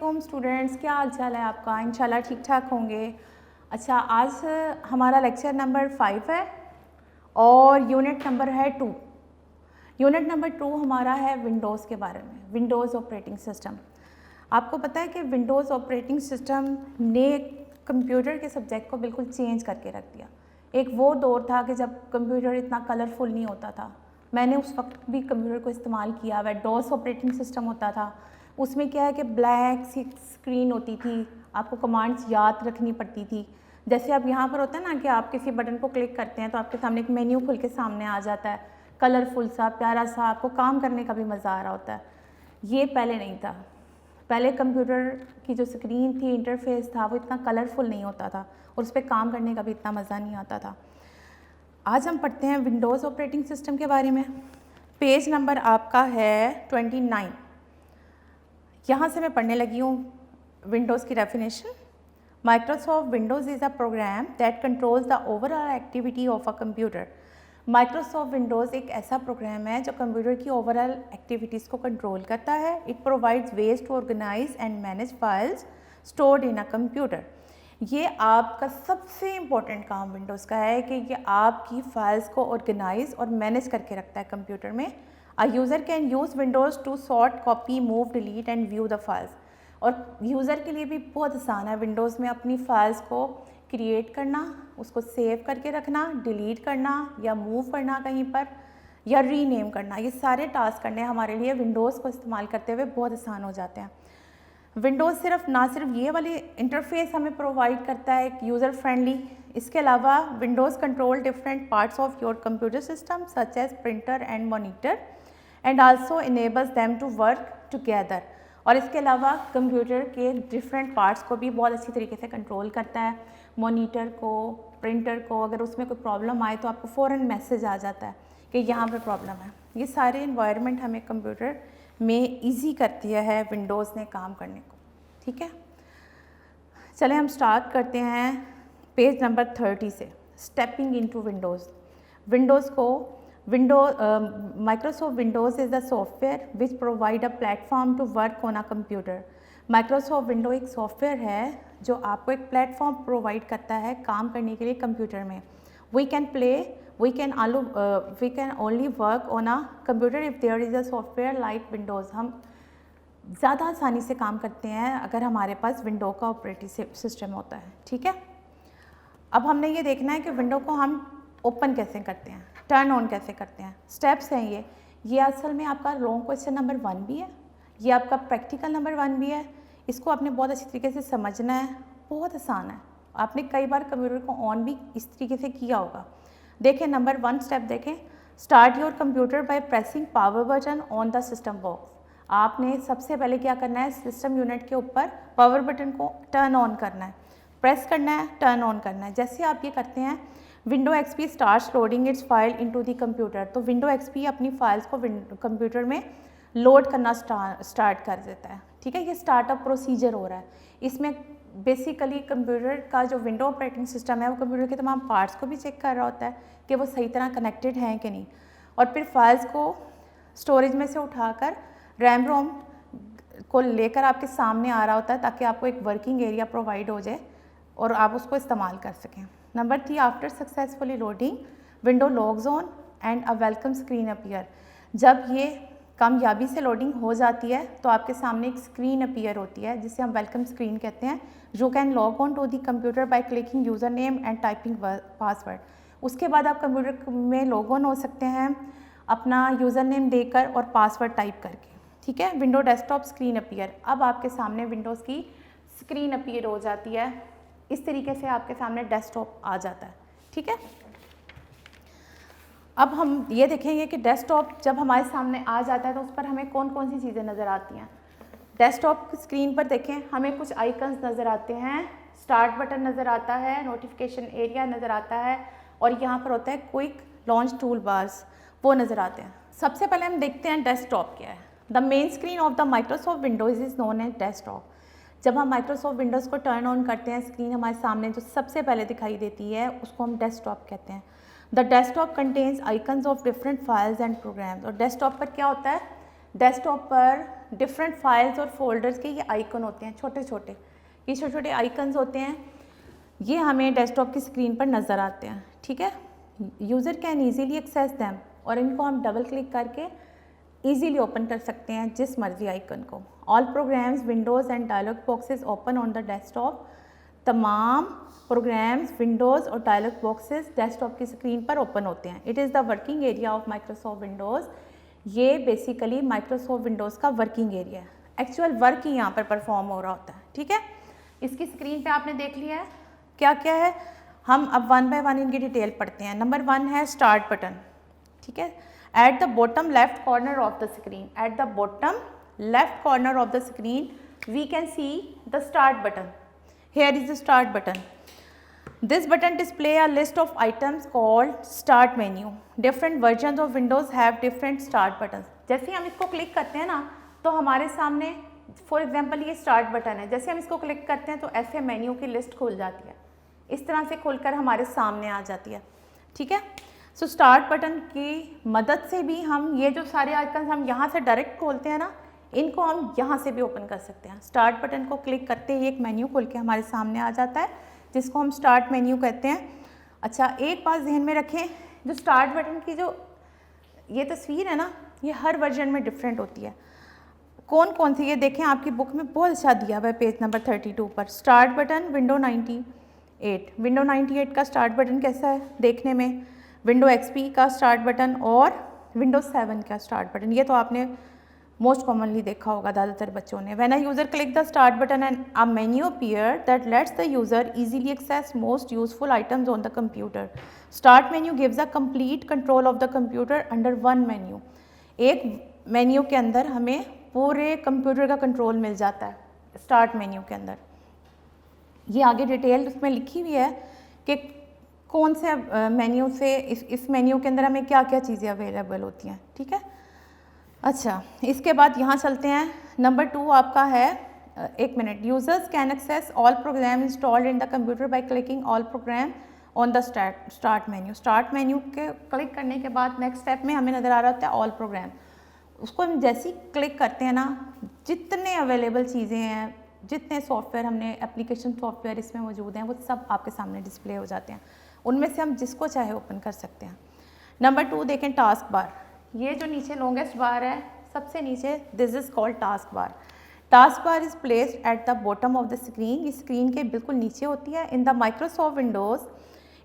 वालेकुम स्टूडेंट्स, क्या हाल चाल है आपका? इंशाल्लाह ठीक ठाक होंगे। अच्छा, आज हमारा लेक्चर नंबर 5 है और यूनिट नंबर है 2। यूनिट नंबर 2 हमारा है विंडोज़ के बारे में, विंडोज़ ऑपरेटिंग सिस्टम। आपको पता है कि विंडोज़ ऑपरेटिंग सिस्टम ने कंप्यूटर के सब्जेक्ट को बिल्कुल चेंज करके रख दिया। एक वो दौर था कि जब कंप्यूटर इतना कलरफुल नहीं होता था। मैंने उस वक्त भी कंप्यूटर को इस्तेमाल किया हुआ है। डॉस ऑपरेटिंग सिस्टम होता था, उसमें क्या है कि ब्लैक सी स्क्रीन होती थी, आपको कमांड्स याद रखनी पड़ती थी। जैसे अब यहाँ पर होता है ना कि आप किसी बटन को क्लिक करते हैं तो आपके सामने एक मेन्यू खुल के सामने आ जाता है, कलरफुल सा, प्यारा सा, आपको काम करने का भी मज़ा आ रहा होता है। ये पहले नहीं था। पहले कंप्यूटर की जो स्क्रीन थी, इंटरफेस था, वो इतना कलरफुल नहीं होता था और उस पर काम करने का भी इतना मज़ा नहीं आता था। आज हम पढ़ते हैं विंडोज़ ऑपरेटिंग सिस्टम के बारे में। पेज नंबर आपका है 29। यहाँ से मैं पढ़ने लगी हूँ विंडोज़ की definition. Microsoft Windows is a program that controls the overall activity of a computer. Microsoft Windows एक ऐसा प्रोग्राम है जो कंप्यूटर की ओवरऑल एक्टिविटीज़ को कंट्रोल करता है। It provides ways to organise and manage files stored in a computer. ये आपका सबसे इम्पोर्टेंट काम विंडोज़ का है कि ये आपकी फाइल्स को ऑर्गेनाइज और मैनेज करके रखता है कंप्यूटर में। अ user can use Windows to sort, copy, move, delete and view the files. और यूज़र के लिए भी बहुत आसान है विंडोज़ में अपनी फाइल्स को क्रिएट करना, उसको सेव करके रखना, डिलीट करना या मूव करना कहीं पर, या रीनेम करना। ये सारे टास्क करने हमारे लिए विंडोज़ को इस्तेमाल करते हुए बहुत आसान हो जाते हैं। विंडोज़ ना सिर्फ ये वाली इंटरफेस हमें प्रोवाइड करता है एक यूज़र फ्रेंडली, इसके अलावा Windows control different parts of your computer system such as printer and monitor and also enables them to work together. और इसके अलावा कंप्यूटर के डिफरेंट पार्ट्स को भी बहुत अच्छी तरीके से कंट्रोल करता है। मॉनिटर को, प्रिंटर को, अगर उसमें कोई प्रॉब्लम आए तो आपको फ़ौरन मैसेज आ जाता है कि यहाँ पे प्रॉब्लम है। ये सारे इन्वायरमेंट हमें कंप्यूटर में ईजी कर दिया है विंडोज़ ने काम करने को। ठीक है, चलें हम स्टार्ट करते हैं पेज नंबर 30 से। Stepping into Windows. विंडोज़ को Microsoft Windows is the software which provide a platform to work on a computer. Microsoft Windows एक सॉफ्टवेयर है जो आपको एक प्लेटफॉर्म प्रोवाइड करता है काम करने के लिए कंप्यूटर में। We can only work on a computer if there is a software like Windows. हम ज़्यादा आसानी से काम करते हैं अगर हमारे पास विंडो का ऑपरेटिंग सिस्टम होता है। ठीक है, अब हमने ये देखना है कि विंडो को हम ओपन कैसे करते हैं, टर्न ऑन कैसे करते हैं। स्टेप्स हैं ये असल में आपका लॉन्ग क्वेश्चन नंबर 1 भी है, ये आपका प्रैक्टिकल नंबर 1 भी है। इसको आपने बहुत अच्छी तरीके से समझना है, बहुत आसान है। आपने कई बार कंप्यूटर को ऑन भी इस तरीके से किया होगा। देखें नंबर 1 स्टेप देखें। Start your computer by pressing power button on the system box. आपने सबसे पहले क्या करना है, सिस्टम यूनिट के ऊपर पावर बटन को टर्न ऑन करना है, प्रेस करना है, टर्न ऑन करना है। जैसे आप ये करते हैं window XP start loading it's file into the computer. तो विंडो एक्सपी अपनी फाइल्स को कंप्यूटर में लोड करना स्टार्ट कर देता है। ठीक है, ये स्टार्टअप प्रोसीजर हो रहा है। इसमें बेसिकली कंप्यूटर का जो विंडो ऑपरेटिंग सिस्टम है वो कंप्यूटर के तमाम पार्ट्स को भी चेक कर रहा होता है कि वो सही तरह कनेक्टेड हैं कि नहीं, और फिर फाइल्स को स्टोरेज में से उठाकर रैम रोम को लेकर आपके सामने आ रहा होता है ताकि आपको एक वर्किंग एरिया प्रोवाइड हो जाए और आप उसको इस्तेमाल कर सकें। Number 3, after successfully loading window logs on and a welcome screen appear. जब ये कामयाबी से लोडिंग हो जाती है तो आपके सामने एक स्क्रीन अपीयर होती है जिसे हम वेलकम स्क्रीन कहते हैं। You can log on to the computer by clicking user name and typing password. उसके बाद आप कंप्यूटर में लॉग ऑन हो सकते हैं अपना यूज़र नेम देकर और पासवर्ड टाइप करके। ठीक है, विंडो डेस्कटॉप स्क्रीन अपीयर। अब आपके सामने विंडोज़ की स्क्रीन अपीयर हो जाती है, इस तरीके से आपके सामने डेस्कटॉप आ जाता है। ठीक है, अब हम ये देखेंगे कि डेस्कटॉप जब हमारे सामने आ जाता है तो उस पर हमें कौन कौन सी चीज़ें नज़र आती हैं। डेस्कटॉप स्क्रीन पर देखें हमें कुछ आइकन्स नज़र आते हैं, स्टार्ट बटन नज़र आता है, नोटिफिकेशन एरिया नज़र आता है, और यहाँ पर होता है क्विक लॉन्च टूल बार्स, वो नज़र आते हैं। सबसे पहले हम देखते हैं डेस्कटॉप क्या है। The main screen of the Microsoft Windows is known as desktop. जब हम माइक्रोसॉफ्ट विंडोज़ को टर्न ऑन करते हैं, स्क्रीन हमारे सामने जो सबसे पहले दिखाई देती है उसको हम डेस्कटॉप कहते हैं। The desktop contains icons of different files and programs. और डेस्कटॉप पर क्या होता है, डेस्कटॉप पर डिफरेंट फाइल्स और फोल्डर्स के ये आइकन होते हैं छोटे छोटे, ये छोटे छोटे आइकन्स होते हैं, ये हमें डेस्कटॉप की स्क्रीन पर नज़र आते हैं, ठीक है। User can easily access them, और इनको हम डबल क्लिक करके ईजीली ओपन कर सकते हैं जिस मर्जी आइकन को। All programs, windows and dialog boxes open on the desktop, तमाम प्रोग्राम्स, विंडोज़ और डायलॉग बॉक्सेस डेस्कटॉप की स्क्रीन पर ओपन होते हैं। It is the working area of Microsoft Windows, ये बेसिकली माइक्रोसॉफ्ट विंडोज़ का वर्किंग एरिया है, एक्चुअल वर्क ही यहाँ पर परफॉर्म हो रहा होता है, ठीक है। इसकी स्क्रीन पे आपने देख लिया है क्या क्या है, हम अब वन बाय वन इनकी डिटेल पढ़ते हैं। नंबर 1 है स्टार्ट बटन, ठीक है। At the bottom left corner of the screen, at the bottom left corner of the screen we can see the start button, here is the start button. This button display a list of items called start menu. Different versions of Windows have different start buttons. जैसे हम इसको click करते हैं ना तो हमारे सामने for example ये स्टार्ट बटन है, जैसे हम इसको क्लिक करते हैं तो ऐसे मेन्यू की लिस्ट खुल जाती है, इस तरह से खुलकर हमारे सामने आ जाती है, ठीक है। सो स्टार्ट बटन की मदद से भी हम ये जो सारे आइकन्स हम यहाँ से डायरेक्ट खोलते हैं ना, इनको हम यहाँ से भी ओपन कर सकते हैं। स्टार्ट बटन को क्लिक करते ही एक मेन्यू खुल के हमारे सामने आ जाता है जिसको हम स्टार्ट मेन्यू कहते हैं। अच्छा, एक बात ध्यान में रखें, जो स्टार्ट बटन की जो ये तस्वीर है ना, ये हर वर्जन में डिफरेंट होती है। कौन कौन सी, ये देखें आपकी बुक में बहुत अच्छा दिया हुआ है पेज नंबर 32 पर। स्टार्ट बटन विंडो 98, विंडो 98 का स्टार्ट बटन कैसा है देखने में, विंडो XP का स्टार्ट बटन और विंडो 7 का स्टार्ट बटन, ये तो आपने मोस्ट कॉमनली देखा होगा ज़्यादातर बच्चों ने। When a user click the start button and a menu appear that lets the user easily access most useful items on the computer. Start menu gives a complete control of the computer under one menu. एक menu के अंदर हमें पूरे computer का control मिल जाता है start menu के अंदर। ये आगे डिटेल उसमें लिखी हुई है कि कौन से मेन्यू से इस मेन्यू के अंदर हमें क्या क्या चीज़ें अवेलेबल होती हैं, ठीक है। अच्छा, इसके बाद यहाँ चलते हैं। नंबर 2 आपका है, एक minute, users can access all program installed in the computer by clicking all program on the start menu. Start menu के क्लिक करने के बाद नेक्स्ट स्टेप में हमें नज़र आ रहा होता है ऑल प्रोग्राम। उसको हम जैसे ही क्लिक करते हैं ना, जितने अवेलेबल चीज़ें हैं, जितने सॉफ्टवेयर हमने एप्लीकेशन सॉफ्टवेयर इसमें मौजूद हैं, वो सब आपके सामने डिस्प्ले हो जाते हैं। उनमें से हम जिसको चाहे ओपन कर सकते हैं। नंबर 2 देखें, टास्क बार। ये जो नीचे लॉन्गेस्ट बार है सबसे नीचे, this is called task bar. Task bar is placed at the bottom of the screen, ये स्क्रीन के बिल्कुल नीचे होती है। In the Microsoft Windows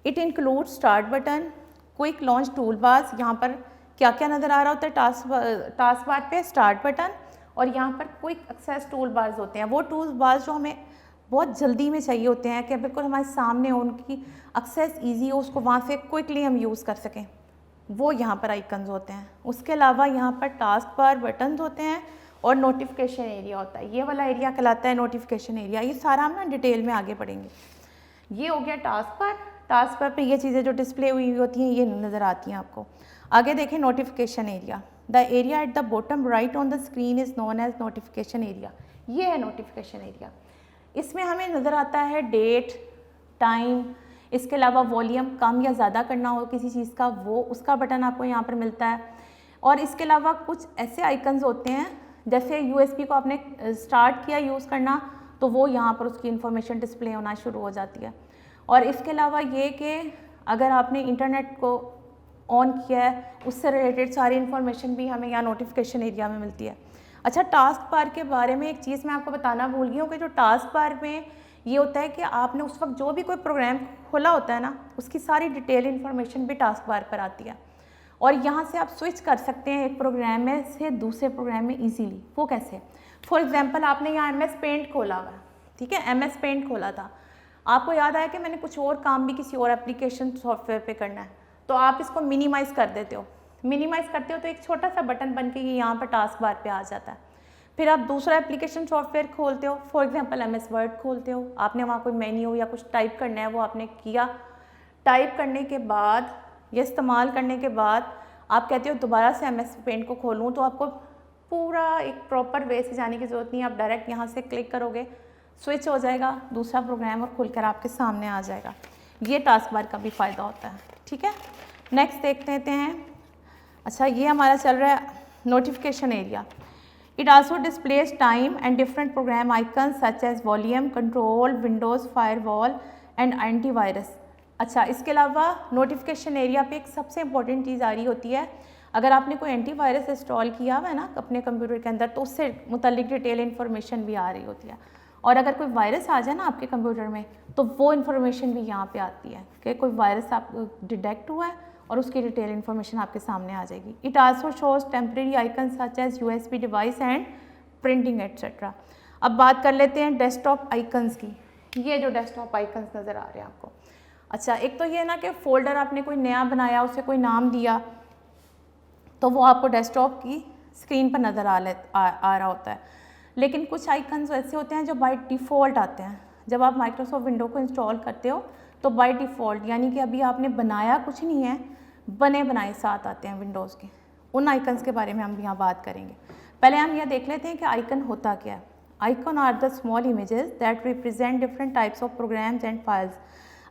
it include start button, quick launch tool bars. यहाँ पर क्या क्या नज़र आ रहा होता है टास्क बार पे, स्टार्ट बटन और यहाँ पर क्विक एक्सेस टूल बार्स होते हैं। वो टूल बार्स जो हमें बहुत जल्दी में चाहिए होते हैं कि बिल्कुल हमारे सामने हो, उनकी एक्सेस ईजी हो, उसको वहाँ से क्विकली हम यूज़ कर सकें, वो यहाँ पर आइकन्स होते हैं। उसके अलावा यहाँ पर टास्क बार बटन्स होते हैं और नोटिफिकेशन एरिया होता है, ये वाला एरिया कहलाता है नोटिफिकेशन एरिया। ये सारा हम ना डिटेल में आगे पढ़ेंगे। ये हो गया टास्क बार। टास्क बार पे ये चीज़ें जो डिस्प्ले हुई होती हैं ये नज़र आती हैं आपको। आगे देखें notification area. The area at the bottom right on the screen is known as notification area. ये है नोटिफिकेशन एरिया। इसमें हमें नज़र आता है डेट, टाइम, इसके अलावा वॉल्यूम कम या ज़्यादा करना हो किसी चीज़ का, वो उसका बटन आपको यहाँ पर मिलता है। और इसके अलावा कुछ ऐसे आइकन्स होते हैं, जैसे USB को आपने स्टार्ट किया यूज़ करना तो वो यहाँ पर उसकी इन्फॉर्मेशन डिस्प्ले होना शुरू हो जाती है। और इसके अलावा ये कि अगर आपने इंटरनेट को ऑन किया है, उससे रिलेटेड सारी इन्फॉर्मेशन भी हमें यहाँ नोटिफिकेशन एरिया में मिलती है। अच्छा, टास्क बार के बारे में एक चीज़ मैं आपको बताना भूल गई हूँ कि जो टास्क बार में ये होता है कि आपने उस वक्त जो भी कोई प्रोग्राम खोला होता है ना, उसकी सारी डिटेल इन्फॉर्मेशन भी टास्क बार पर आती है। और यहाँ से आप स्विच कर सकते हैं एक प्रोग्राम में से दूसरे प्रोग्राम में इजीली। वो कैसे? फॉर एग्जांपल आपने यहाँ MS पेंट खोला हुआ है, ठीक है, MS पेंट खोला था, आपको याद आया कि मैंने कुछ और काम भी किसी और एप्लीकेशन सॉफ्टवेयर पे करना है, तो आप इसको मिनिमाइज़ कर देते हो। मिनिमाइज़ करते हो तो एक छोटा सा बटन बन के ये यहाँ पर टास्क बार पे आ जाता है। फिर आप दूसरा एप्लीकेशन सॉफ्टवेयर खोलते हो, फॉर एग्जांपल MS वर्ड खोलते हो, आपने वहाँ कोई मेन्यू या कुछ टाइप करना है, वो आपने किया। टाइप करने के बाद या इस्तेमाल करने के बाद आप कहते हो दोबारा से MS पेंट को खोलूँ, तो आपको पूरा एक प्रॉपर वे से जाने की ज़रूरत नहीं है। आप डायरेक्ट यहाँ से क्लिक करोगे, स्विच हो जाएगा दूसरा प्रोग्राम और खुलकर आपके सामने आ जाएगा। ये टास्क बार का भी फ़ायदा होता है, ठीक है। नेक्स्ट देख लेते हैं। अच्छा, ये हमारा चल रहा है notification area. It also displays time and different program icons such as volume control, Windows firewall and antivirus. अच्छा, इसके अलावा नोटिफिकेशन एरिया पे एक सबसे इम्पॉर्टेंट चीज़ आ रही होती है, अगर आपने कोई एंटीवायरस इंस्टॉल किया हुआ है ना अपने कंप्यूटर के अंदर, तो उससे मुतल्लिक डिटेल इन्फॉर्मेशन भी आ रही होती है। और अगर कोई वायरस आ जाए ना आपके कंप्यूटर में, तो वो इन्फॉर्मेशन भी यहाँ पे आती है कि कोई वायरस आप डिटेक्ट हुआ है और उसकी डिटेल इन्फॉर्मेशन आपके सामने आ जाएगी। It also shows temporary icon such as USB device and printing etcetera. अब बात कर लेते हैं डेस्कटॉप आइकन्स की। ये जो डेस्कटॉप आइकन्स नज़र आ रहे हैं आपको, अच्छा एक तो ये ना कि फ़ोल्डर आपने कोई नया बनाया, उसे कोई नाम दिया, तो वो आपको डेस्कटॉप की स्क्रीन पर नज़र आ रहा होता है। लेकिन कुछ आइकन्स ऐसे होते हैं जो बाय डिफ़ॉल्ट आते हैं। जब आप माइक्रोसॉफ्ट विंडो को इंस्टॉल करते हो तो बाय डिफ़ॉल्ट, यानी कि अभी आपने बनाया कुछ नहीं है, बने बनाए साथ आते हैं विंडोज़ के, उन आइकन्स के बारे में हम यहाँ बात करेंगे। पहले हम यह देख लेते हैं कि आइकन होता क्या है। Icon are the small images that represent different types of programs and files.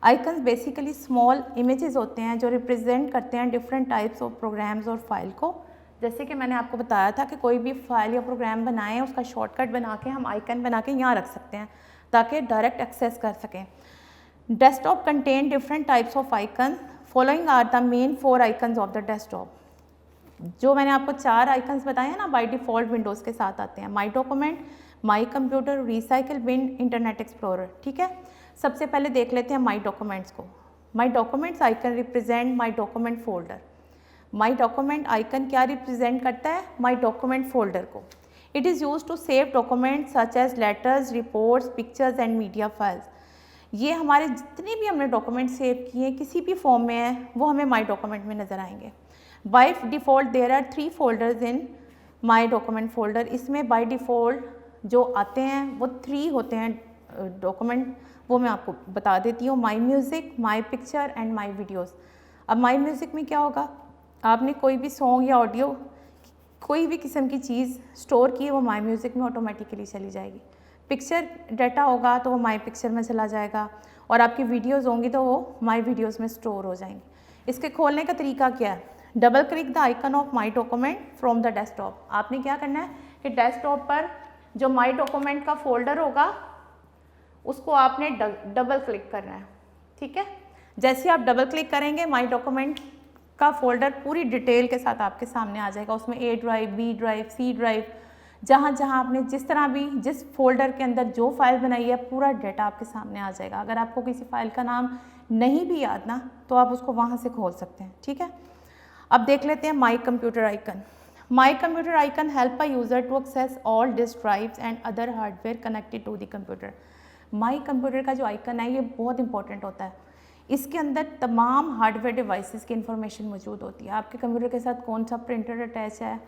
Icons basically small images होते हैं जो रिप्रेजेंट करते हैं डिफरेंट टाइप्स ऑफ प्रोग्राम्स और फाइल को। जैसे कि मैंने आपको बताया था कि कोई भी फाइल या प्रोग्राम बनाएं, उसका शॉर्टकट बना के हम आइकन बना के यहाँ रख सकते हैं ताकि डायरेक्ट एक्सेस कर सकें। Desktop contain different types of icon, following are the main 4 icons of the desktop. जो मैंने आपको 4 आइकन्स बताए हैं ना, बाय डिफ़ॉल्ट विंडोज़ के साथ आते हैं, my document, my computer, recycle bin, Internet Explorer. ठीक है, सबसे पहले देख लेते हैं माई डॉक्यूमेंट्स को। My documents icon represent my document folder. My document icon क्या रिप्रेजेंट करता है? माई डॉक्यूमेंट फोल्डर को। It is use to save document such as letters, reports, pictures and media files. ये हमारे जितने भी हमने डॉक्यूमेंट सेव किए किसी भी फॉर्म में है, वो हमें माई डॉक्यूमेंट में नज़र आएंगे। By default there are 3 folders in my document folder. इसमें बाय डिफ़ॉल्ट जो आते हैं वो 3 होते हैं डॉक्यूमेंट, वो मैं आपको बता देती हूँ। माई music, my picture and my videos. अब माई म्यूज़िक में क्या होगा, आपने कोई भी सॉन्ग या ऑडियो, कोई भी किस्म की चीज़ स्टोर की है, वो माई म्यूज़िक में ऑटोमेटिकली चली जाएगी। पिक्चर डाटा होगा तो वो माई पिक्चर में चला जाएगा, और आपकी वीडियोज़ होंगी तो वो माई वीडियोज़ में स्टोर हो जाएंगी। इसके खोलने का तरीका क्या है? Double click the icon of my document from the desktop. आपने क्या करना है कि डेस्कटॉप पर जो माई डॉक्यूमेंट का फोल्डर होगा उसको आपने डबल क्लिक करना है। ठीक है, जैसे आप डबल क्लिक करेंगे माई डॉक्यूमेंट का फोल्डर पूरी डिटेल के साथ आपके सामने आ जाएगा। उसमें A drive, B drive, C drive, जहाँ जहाँ आपने जिस तरह भी जिस फोल्डर के अंदर जो फाइल बनाई है, पूरा डाटा आपके सामने आ जाएगा। अगर आपको किसी फाइल का नाम नहीं भी याद ना, तो आप उसको वहाँ से खोल सकते हैं। ठीक है, अब देख लेते हैं my computer icon. My computer icon help a user to access all disk drives and other hardware connected to the computer. My computer का जो आइकन है ये बहुत इंपॉर्टेंट होता है। इसके अंदर तमाम हार्डवेयर डिवाइसेस की इंफॉर्मेशन मौजूद होती है। आपके कंप्यूटर के साथ कौन सा प्रिंटर अटैच है,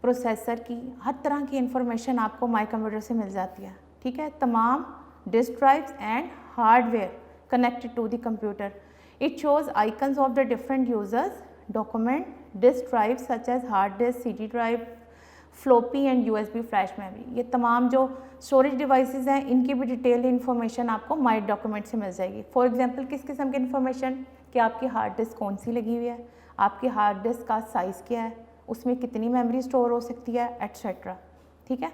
प्रोसेसर की, हर तरह की इंफॉर्मेशन आपको माई कंप्यूटर से मिल जाती है। ठीक है, तमाम disk drives and hardware connected to the computer. It shows icons of the different users, document, disk drive such as hard disk, CD drive, floppy and USB flash memory. ये तमाम जो storage devices हैं, इनकी भी detail information आपको माई document से मिल जाएगी। For example किस किस्म की इन्फॉर्मेशन, कि आपकी हार्ड डिस्क कौन सी लगी हुई है, आपकी हार्ड डिस्क का साइज़ क्या है, उसमें कितनी मेमोरी स्टोर हो सकती है, एट्सेट्रा। ठीक है,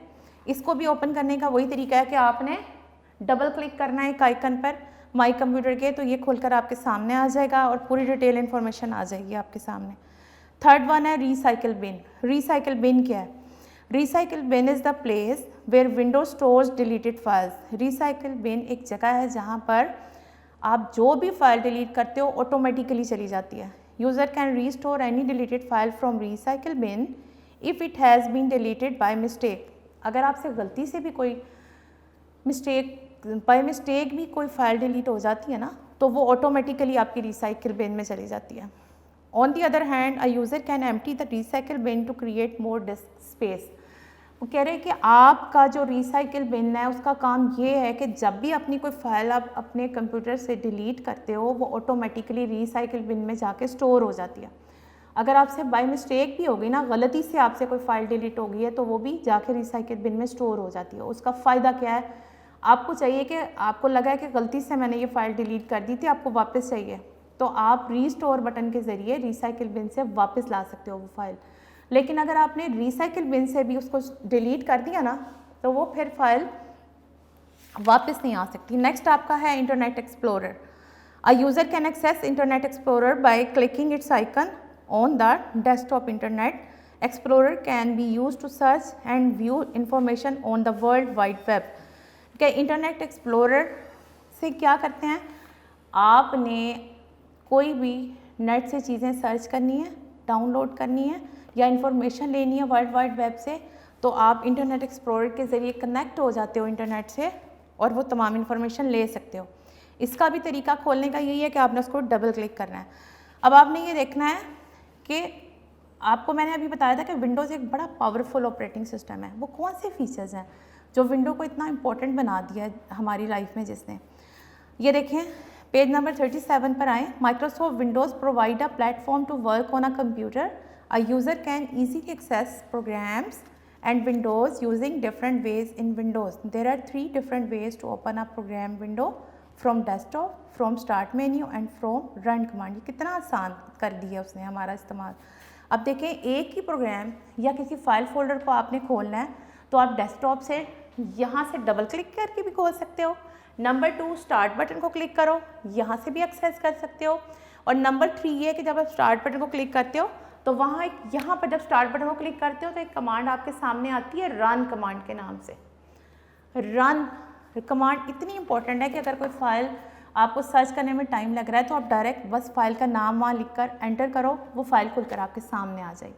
इसको भी ओपन करने का वही तरीका है कि आपने डबल क्लिक करना है एक आइकन पर माई कंप्यूटर के, तो ये खोलकर आपके सामने आ जाएगा और पूरी डिटेल इन्फॉर्मेशन आ जाएगी आपके सामने। थर्ड वन है रिसाइकिल बिन। रिसाइकिल बिन क्या है? Recycle bin is the place where Windows stores deleted files. Recycle bin एक जगह है जहाँ पर आप जो भी फाइल डिलीट करते हो ऑटोमेटिकली चली जाती है। User can restore any deleted file from recycle bin if it has been deleted by mistake. अगर आपसे गलती से भी कोई बाय मिस्टेक भी कोई फाइल डिलीट हो जाती है ना, तो वो ऑटोमेटिकली आपकी रिसाइकिल बिन में चली जाती है। On the other hand a user can empty the recycle bin to create more disk space. वो कह रहे हैं कि आपका जो रिसाइकिल बिन है उसका काम ये है कि जब भी अपनी कोई फाइल आप अपने कंप्यूटर से डिलीट करते हो, वो ऑटोमेटिकली रिसाइकिल बिन में जाके स्टोर हो जाती है। अगर आपसे बाय मिस्टेक भी हो गई ना, गलती से आपसे कोई फाइल डिलीट हो गई है, तो वो भी जाके रिसाइकिल बिन में स्टोर हो जाती है। उसका फ़ायदा क्या है? आपको चाहिए कि आपको लगा है कि गलती से मैंने ये फ़ाइल डिलीट कर दी थी, आपको वापस चाहिए, तो आप रीस्टोर बटन के ज़रिए रिसाइकिल बिन से वापस ला सकते हो वो फाइल। लेकिन अगर आपने रिसाइकिल बिन से भी उसको डिलीट कर दिया ना तो वो फिर फाइल वापस नहीं आ सकती। नेक्स्ट आपका है Internet Explorer. A user can access Internet Explorer by clicking its icon on the desktop. Internet Explorer can be use to search and view information on the world wide web. क्या Internet Explorer से क्या करते हैं, आपने कोई भी net से चीज़ें सर्च करनी है, डाउनलोड करनी है या इन्फॉर्मेशन लेनी है वर्ल्ड वाइड वेब से, तो आप इंटरनेट एक्सप्लोरर के ज़रिए कनेक्ट हो जाते हो इंटरनेट से और वो तमाम इन्फॉर्मेशन ले सकते हो। इसका भी तरीका खोलने का यही है कि आपने उसको डबल क्लिक करना है। अब आपने ये देखना है कि आपको मैंने अभी बताया था कि विंडोज़ एक बड़ा पावरफुल ऑपरेटिंग सिस्टम है। वो कौन से फीचर्स हैं जो विंडो को इतना इम्पोर्टेंट बना दिया है हमारी लाइफ में, जिसने ये देखें पेज नंबर 37 पर आए। Microsoft Windows provide a platform to work on a computer. A user can easily access programs and windows using different ways in Windows. There are 3 different ways to open a program window: from desktop, from start menu and from run command। ये कितना आसान कर दिया उसने हमारा इस्तेमाल। अब देखें एक ही प्रोग्राम या किसी फाइल फोल्डर को आपने खोलना है तो आप डेस्कटॉप से यहाँ से डबल क्लिक करके भी खोल सकते हो। नंबर 2 स्टार्ट बटन को क्लिक करो, यहाँ से भी एक्सेस कर सकते हो। और नंबर 3 ये है कि जब आप स्टार्ट बटन को क्लिक करते हो तो वहाँ एक यहाँ पर जब स्टार्ट बटन को क्लिक करते हो तो एक कमांड आपके सामने आती है रन कमांड के नाम से। रन कमांड इतनी इंपॉर्टेंट है कि अगर कोई फाइल आपको सर्च करने में टाइम लग रहा है तो आप डायरेक्ट बस फाइल का नाम वहाँ लिखकर एंटर करो, वो फाइल खुलकर आपके सामने आ जाएगी।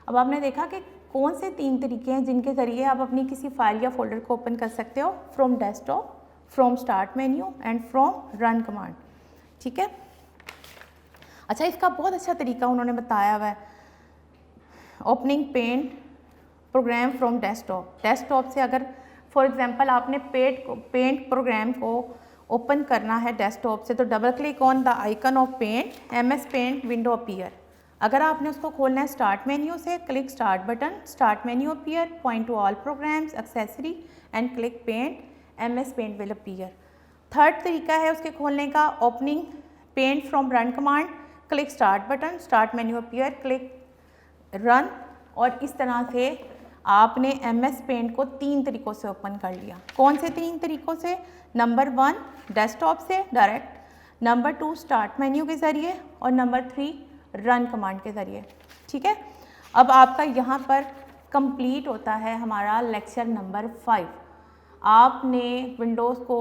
अब आपने देखा कि कौन से 3 तरीके हैं जिनके ज़रिए आप अपनी किसी फाइल या फोल्डर को ओपन कर सकते हो: from desktop, from start menu and from run command. ठीक है। अच्छा, इसका बहुत अच्छा तरीका उन्होंने बताया हुआ है, opening Paint program from desktop. Desktop से अगर फॉर एग्जांपल आपने पेंट प्रोग्राम को ओपन करना है डेस्कटॉप से तो double click on the icon of Paint, MS Paint window appear. अगर आपने उसको खोलना है स्टार्ट मेन्यू से, click start button, start menu appear, point to all programs, accessory and click Paint, MS Paint will appear. Third तरीका है उसके खोलने का, opening Paint from run command, click start button, start menu appear, click run. और इस तरह से आपने MS पेंट को 3 तरीक़ों से ओपन कर लिया। कौन से 3 तरीक़ों से? नंबर 1 डेस्कटॉप से डायरेक्ट, नंबर 2 स्टार्ट मेन्यू के ज़रिए और नंबर 3 रन कमांड के ज़रिए। ठीक है। अब आपका यहाँ पर कंप्लीट होता है हमारा लेक्चर नंबर 5। आपने विंडोज़ को,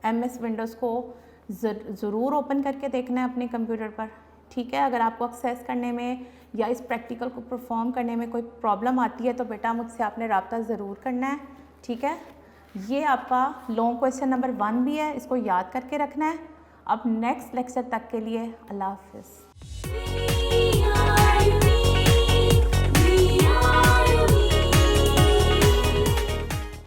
MS विंडोज़ को ज़रूर ओपन करके देखना है अपने कंप्यूटर पर। ठीक है। अगर आपको एक्सेस करने में या इस प्रैक्टिकल को परफॉर्म करने में कोई प्रॉब्लम आती है तो बेटा मुझसे आपने रब्ता ज़रूर करना है। ठीक है। ये आपका लॉन्ग क्वेश्चन नंबर 1 भी है, इसको याद करके रखना है। अब नेक्स्ट लेक्चर तक के लिए अल्लाह हाफ़िज़।